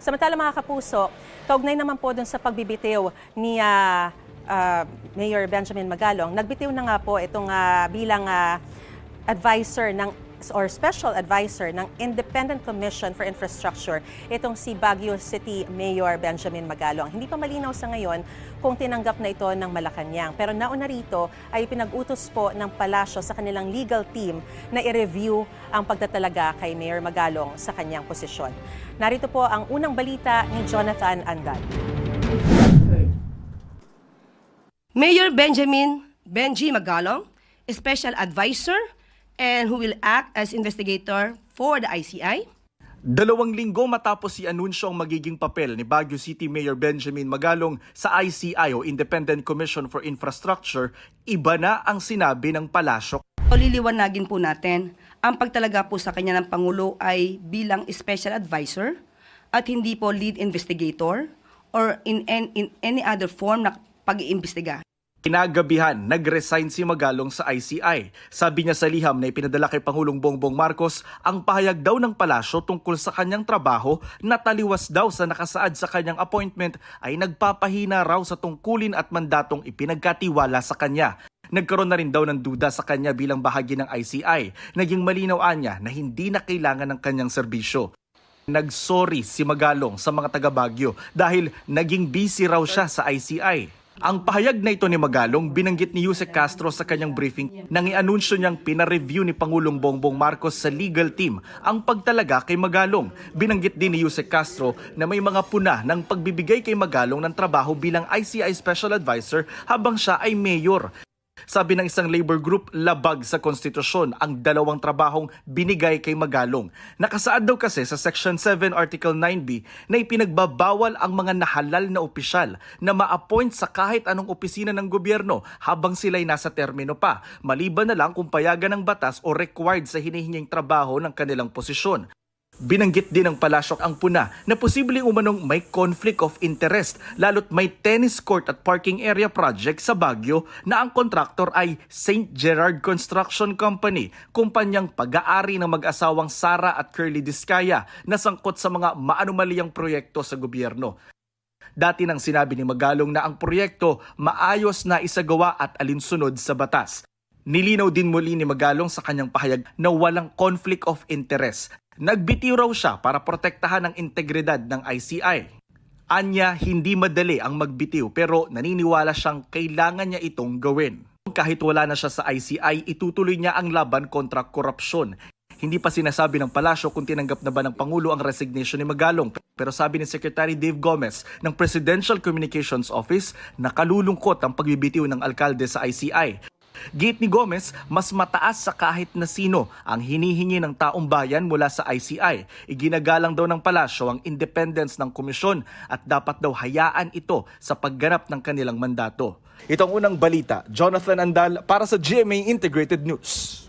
Samantala mga kapuso, kaugnay naman po dun sa pagbibitiw ni Mayor Benjamin Magalong, nagbitiw na nga po itong bilang advisor ng or special advisor ng Independent Commission for Infrastructure, itong si Baguio City Mayor Benjamin Magalong. Hindi pa malinaw sa ngayon kung tinanggap na ito ng Malacanang. Pero nauna rito ay pinag-utos po ng palasyo sa kanilang legal team na i-review ang pagtatalaga kay Mayor Magalong sa kanyang posisyon. Narito po ang unang balita ni Jonathan Andal. Mayor Benji Magalong, Special Advisor, and who will act as investigator for the ICI. 2 linggo matapos i-anunsyo ang magiging papel ni Baguio City Mayor Benjamin Magalong sa ICI o Independent Commission for Infrastructure, iba na ang sinabi ng palasyo. Liliwanagin po natin, ang pagtalaga po sa kanya ng Pangulo ay bilang Special Advisor at hindi po lead investigator or in any other form na pag-iimbestiga. Kinagabihan, nag-resign si Magalong sa ICI. Sabi niya sa liham na ipinadala kay Pangulong Bongbong Marcos ang pahayag daw ng palasyo tungkol sa kanyang trabaho na taliwas daw sa nakasaad sa kanyang appointment ay nagpapahina raw sa tungkulin at mandatong ipinagkatiwala sa kanya. Nagkaroon na rin daw ng duda sa kanya bilang bahagi ng ICI. Naging malinaw niya na hindi na kailangan ng kanyang serbisyo. Nagsorry si Magalong sa mga taga Baguio dahil naging busy raw siya sa ICI. Ang pahayag na ito ni Magalong binanggit ni Yusek Castro sa kanyang briefing nang i-anunsyo niyang pina-review ni Pangulong Bongbong Marcos sa legal team ang pagtalaga kay Magalong. Binanggit din ni Yusek Castro na may mga puna ng pagbibigay kay Magalong ng trabaho bilang ICI Special Advisor habang siya ay mayor. Sabi ng isang labor group, labag sa konstitusyon ang 2 trabahong binigay kay Magalong. Nakasaad daw kasi sa Section 7 Article 9B na ipinagbabawal ang mga nahalal na opisyal na ma-appoint sa kahit anong opisina ng gobyerno habang sila'y nasa termino pa, maliban na lang kung payagan ng batas o required sa hinihinging trabaho ng kanilang posisyon. Binanggit din ng palasyo ang puna na posibleng umanong may conflict of interest lalo't may tennis court at parking area project sa Baguio na ang kontraktor ay St. Gerard Construction Company, kumpanyang pag-aari ng mag-asawang Sara at Curly Discaya na sangkot sa mga maanumaliyang proyekto sa gobyerno. Dati nang sinabi ni Magalong na ang proyekto maayos na isagawa at alinsunod sa batas. Nilinaw din muli ni Magalong sa kanyang pahayag na walang conflict of interest. Nagbitiw raw siya para protektahan ang integridad ng ICI. Anya, hindi madali ang magbitiw pero naniniwala siyang kailangan niya itong gawin. Kahit wala na siya sa ICI, itutuloy niya ang laban kontra korupsyon. Hindi pa sinasabi ng palasyo kung tinanggap na ba ng Pangulo ang resignation ni Magalong. Pero sabi ni Secretary Dave Gomez ng Presidential Communications Office, nakalulungkot ang pagbibitiw ng alkalde sa ICI. Gate ni Gomez, mas mataas sa kahit na sino ang hinihingi ng taong bayan mula sa ICI. Iginagalang daw ng palasyo ang independence ng komisyon at dapat daw hayaan ito sa pagganap ng kanilang mandato. Itong unang balita, Jonathan Andal para sa GMA Integrated News.